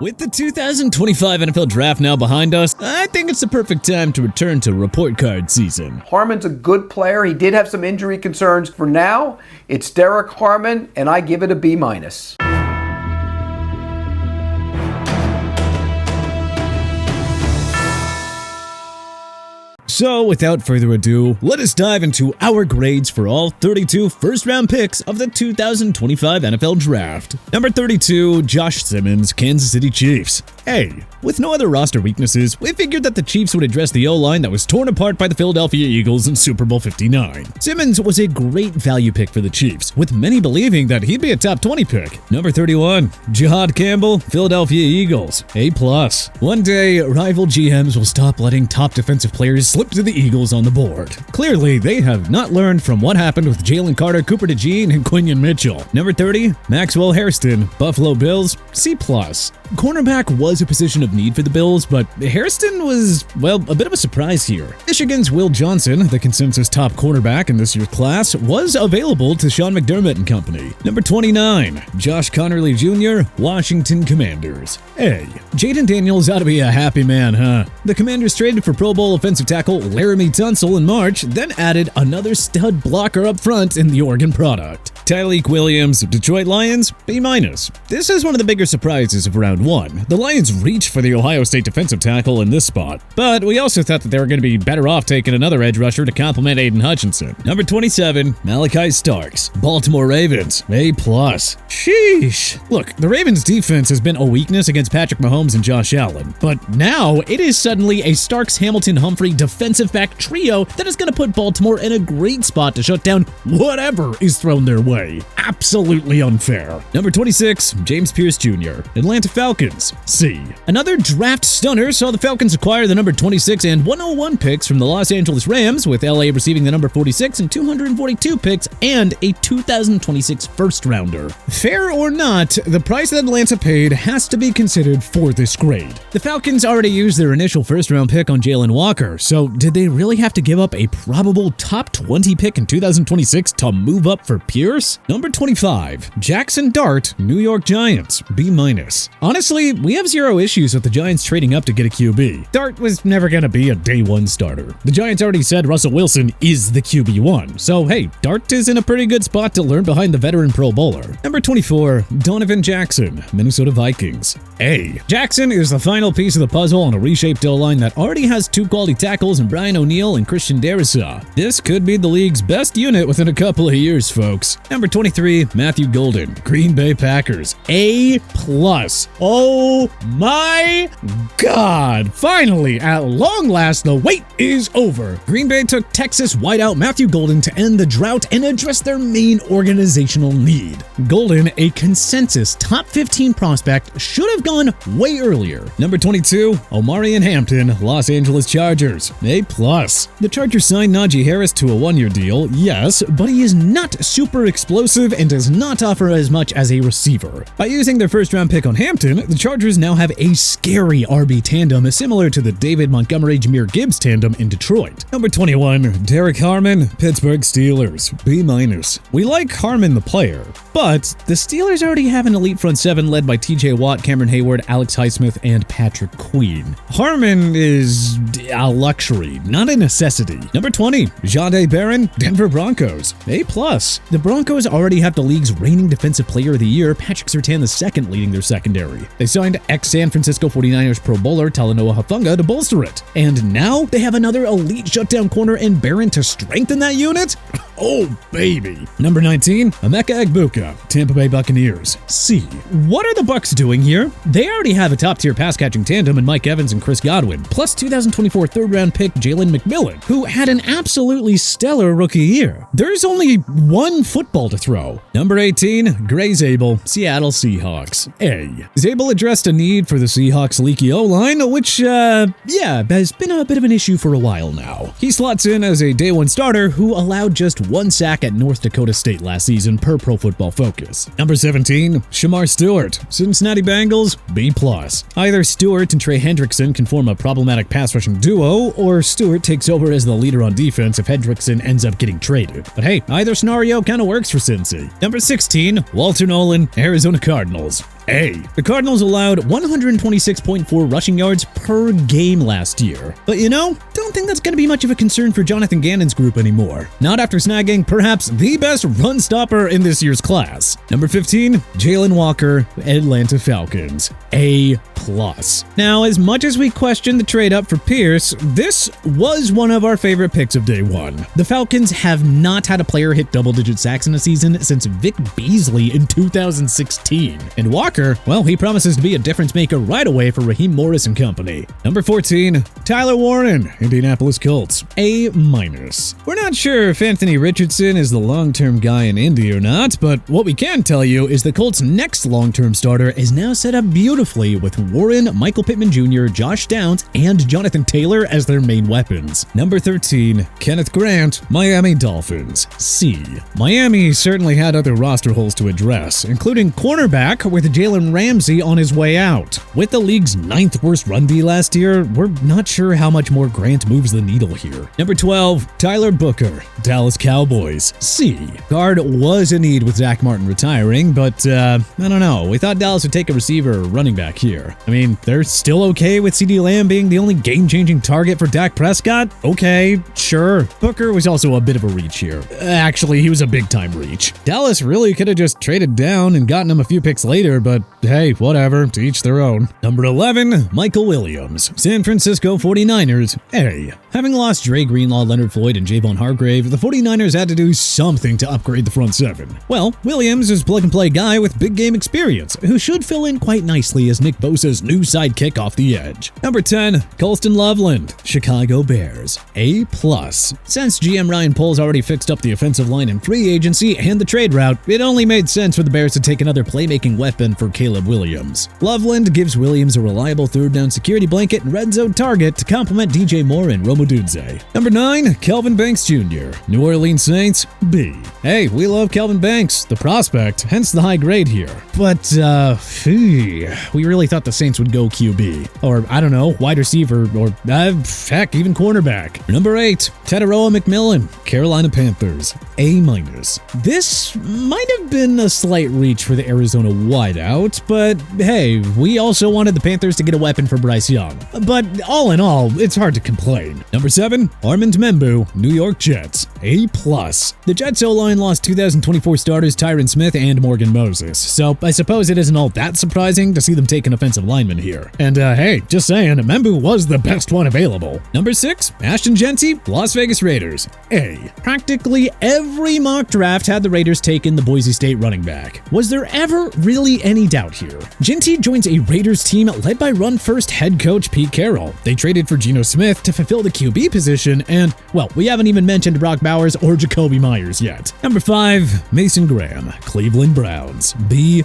With the 2025 NFL Draft now behind us, I think it's the perfect time to return to report card season. Harmon's a good player. He did have some injury concerns. For now, it's Derek Harmon, and I give it a B-. So, without further ado, let us dive into our grades for all 32 first-round picks of the 2025 NFL Draft. Number 32, Josh Simmons, Kansas City Chiefs. A. With no other roster weaknesses, we figured that the Chiefs would address the O-line that was torn apart by the Philadelphia Eagles in Super Bowl 59. Simmons was a great value pick for the Chiefs, with many believing that he'd be a top 20 pick. Number 31, Jihad Campbell, Philadelphia Eagles. A+. One day, rival GMs will stop letting top defensive players slip to the Eagles on the board. Clearly, they have not learned from what happened with Jalen Carter, Cooper DeJean, and Quinion Mitchell. Number 30, Maxwell Hairston, Buffalo Bills. C+. Cornerback was a position of need for the Bills, but Hairston was, well, a bit of a surprise here. Michigan's Will Johnson, the consensus top cornerback in this year's class, was available to Sean McDermott and company. Number 29, Josh Connerly Jr., Washington Commanders. A. Jaden Daniels ought to be a happy man, huh? The Commanders traded for Pro Bowl offensive tackle Laramie Tunsil in March, then added another stud blocker up front in the Oregon product. Tyleik Williams, Detroit Lions, B-. This is one of the bigger surprises of round one. The Lions reached for the Ohio State defensive tackle in this spot, but we also thought that they were going to be better off taking another edge rusher to complement Aiden Hutchinson. Number 27, Malachi Starks, Baltimore Ravens, A+. Sheesh. Look, the Ravens defense has been a weakness against Patrick Mahomes and Josh Allen, but now it is suddenly a Starks-Hamilton-Humphrey defensive back trio that is going to put Baltimore in a great spot to shut down whatever is thrown their way. Absolutely unfair. Number 26, James Pierce Jr., Atlanta Falcons, C. Another draft stunner saw the Falcons acquire the number 26 and 101 picks from the Los Angeles Rams, with LA receiving the number 46 and 242 picks and a 2026 first-rounder. Fair or not, the price that Atlanta paid has to be considered for this grade. The Falcons already used their initial first-round pick on Jalen Walker, so did they really have to give up a probable top 20 pick in 2026 to move up for Pierce? Number 25, Jackson Dart, New York Giants, B-. Honestly, we have zero issues with the Giants trading up to get a QB. Dart was never going to be a day one starter. The Giants already said Russell Wilson is the QB1, so hey, Dart is in a pretty good spot to learn behind the veteran Pro Bowler. Number 24, Donovan Jackson, Minnesota Vikings, A. Jackson is the final piece of the puzzle on a reshaped O-line that already has two quality tackles in Brian O'Neill and Christian Darrisaw. This could be the league's best unit within a couple of years, folks. Number 23, Matthew Golden, Green Bay Packers, A+. Oh my God! Finally, at long last, the wait is over. Green Bay took Texas wideout Matthew Golden to end the drought and address their main organizational need. Golden, a consensus top 15 prospect, should have gone way earlier. Number 22, Omarion Hampton, Los Angeles Chargers, A+. The Chargers signed Najee Harris to a one-year deal, yes, but he is not super explosive and does not offer as much as a receiver. By using their first-round pick on Hampton, the Chargers now have a scary RB tandem similar to the David Montgomery-Jahmyr Gibbs tandem in Detroit. Number 21, Derek Harmon, Pittsburgh Steelers, B-. We like Harmon the player, but the Steelers already have an elite front seven led by TJ Watt, Cameron Hayward, Alex Highsmith, and Patrick Queen. Harmon is a luxury, not a necessity. Number 20, Jahdae Barron, Denver Broncos, A+. The Broncos already have the league's reigning defensive player of the year, Patrick Surtain II, leading their secondary. They signed ex-San Francisco 49ers Pro Bowler Talanoa Hufanga to bolster it. And now they have another elite shutdown corner in Barron to strengthen that unit? Oh, baby. Number 19, Emeka Egbuka, Tampa Bay Buccaneers, C. What are the Bucs doing here? They already have a top-tier pass-catching tandem in Mike Evans and Chris Godwin, plus 2024 third-round pick Jalen McMillan, who had an absolutely stellar rookie year. There's only one football to throw. Number 18, Gray Zabel, Seattle Seahawks, A. Zabel addressed a need for the Seahawks' leaky O-line, which, has been a bit of an issue for a while now. He slots in as a day one starter who allowed just one sack at North Dakota State last season per Pro Football Focus. Number 17, Shamar Stewart, Cincinnati Bengals, B+. Either Stewart and Trey Hendrickson can form a problematic pass rushing duo, or Stewart takes over as the leader on defense if Hendrickson ends up getting traded. But hey, either scenario kind of works for Cincy. Number 16, Walter Nolan, Arizona Cardinals, A. The Cardinals allowed 126.4 rushing yards per game last year. But don't think that's going to be much of a concern for Jonathan Gannon's group anymore. Not after snagging perhaps the best run stopper in this year's class. Number 15, Jalen Walker, Atlanta Falcons. A+. Now, as much as we question the trade up for Pierce, this was one of our favorite picks of day one. The Falcons have not had a player hit double-digit sacks in a season since Vic Beasley in 2016. And Walker, well, he promises to be a difference maker right away for Raheem Morris and company. Number 14, Tyler Warren, Indianapolis Colts. A-. We're not sure if Anthony Richardson is the long-term guy in Indy or not, but what we can tell you is the Colts' next long-term starter is now set up beautifully with Warren, Michael Pittman Jr., Josh Downs, and Jonathan Taylor as their main weapons. Number 13, Kenneth Grant, Miami Dolphins. C. Miami certainly had other roster holes to address, including cornerback with Jalen Ramsey on his way out. With the league's 9th worst run D last year, we're not sure how much more Grant moves the needle here. Number 12, Tyler Booker, Dallas Cowboys. C. Guard was a need with Zach Martin retiring, but I don't know. We thought Dallas would take a receiver or running back here. I mean, they're still okay with CeeDee Lamb being the only game-changing target for Dak Prescott? Okay, sure. Booker was also a bit of a reach here. Actually, he was a big-time reach. Dallas really could have just traded down and gotten him a few picks later, but hey, whatever, to each their own. Number 11, Michael Williams, San Francisco 49ers. A. Having lost Dre Greenlaw, Leonard Floyd, and Javon Hargrave, the 49ers had to do something to upgrade the front seven. Well, Williams is a plug-and-play guy with big game experience, who should fill in quite nicely as Nick Bosa's new sidekick off the edge. Number 10, Colston Loveland, Chicago Bears. A+. Since GM Ryan Poles already fixed up the offensive line in free agency and the trade route, it only made sense for the Bears to take another playmaking weapon for Caleb Williams. Loveland gives Williams a reliable third-down security blanket and red zone target to complement DJ Moore and Rome Odunze. Number 9, Kelvin Banks Jr., New Orleans Saints. B. Hey, we love Kelvin Banks, the prospect, hence the high grade here. But, we really thought the Saints would go QB. Or, I don't know, wide receiver, or, heck, even cornerback. Number 8, Tataroa McMillan, Carolina Panthers. A-. This might have been a slight reach for the Arizona wideout, but hey, we also wanted the Panthers to get a weapon for Bryce Young. But all in all, it's hard to complain. Number 7, Armand Membu, New York Jets. A+. The Jets O-line lost 2024 starters Tyron Smith and Morgan Moses, so I suppose it isn't all that surprising to see them take an offensive lineman here. And hey, just saying, Membu was the best one available. Number 6, Ashton Jeanty, Las Vegas Raiders. A. Practically every mock draft had the Raiders taken the Boise State running back. Was there ever really any doubt here? Jeanty joins a Raiders team led by run-first head coach Pete Carroll. They traded for Geno Smith to fulfill the QB position, and, well, we haven't even mentioned Brock Bowers or Jacoby Myers yet. Number 5, Mason Graham, Cleveland Browns. B+.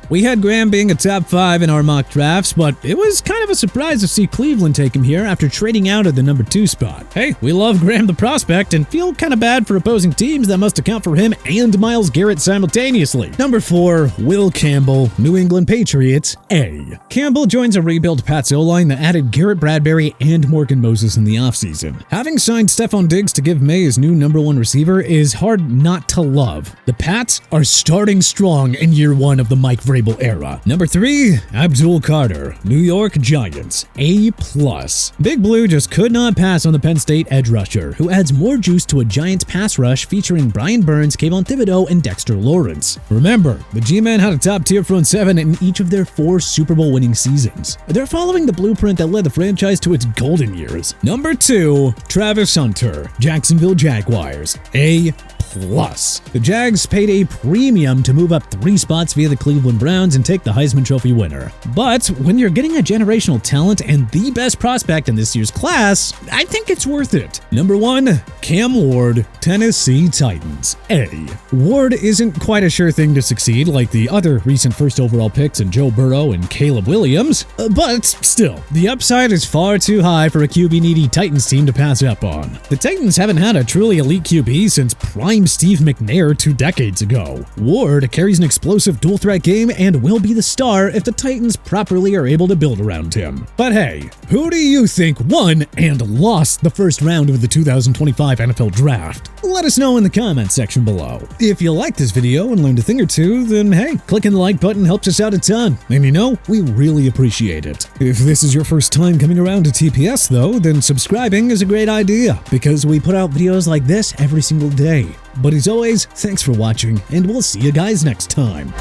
We had Graham being a top 5 in our mock drafts, but it was kind of a surprise to see Cleveland take him here after trading out of the number 2 spot. Hey, we love Graham the prospect and feel kind of bad for opposing teams that must account for him and Myles Garrett simultaneously. Number 4, Will Campbell, New England Patriots. A. Campbell joins a rebuilt Pats O-line that added Garrett Bradbury and Morgan Moses in the offseason. Having signed Stephon Diggs to give May his new number 1 receiver is hard not to love. The Pats are starting strong in year 1 of the Mike Vrabel era. Number 3, Abdul Carter, New York Giants. A+. Big Blue just could not pass on the Penn State edge rusher, who adds more juice to a Giants pass rush featuring Brian Burns, Kayvon Thibodeau, and Dexter Lawrence. Remember, the G-Men had a top-tier front 7 in each of their 4 Super Bowl winning seasons. They're following the blueprint that led the franchise to its golden years. Number 2, Travis Hunter, Jacksonville Jaguars. A+. The Jags paid a premium to move up 3 spots via the Cleveland Browns and take the Heisman Trophy winner. But when you're getting a generational talent and the best prospect in this year's class, I think it's worth it. Number 1, Cam Ward, Tennessee Titans. A. Ward isn't quite a sure thing to succeed like the other recent first overall picks in Joe Burrow and Caleb Williams, but still, the upside is far too high for a QB-needy Titans team to pass up on. The Titans haven't had a truly elite QB since prime Steve McNair 2 decades ago. Ward carries an explosive dual-threat game and will be the star if the Titans properly are able to build around him. But hey, who do you think won and lost the first round of the 2025 NFL Draft? Let us know in the comments section below. If you liked this video and learned a thing or two, then hey, clicking the like button helps us out a ton, and you know, we really appreciate it. If this is your first time coming around to TPS though, then subscribing is a great idea, because we put out videos like this every single day. But as always, thanks for watching, and we'll see you guys next time.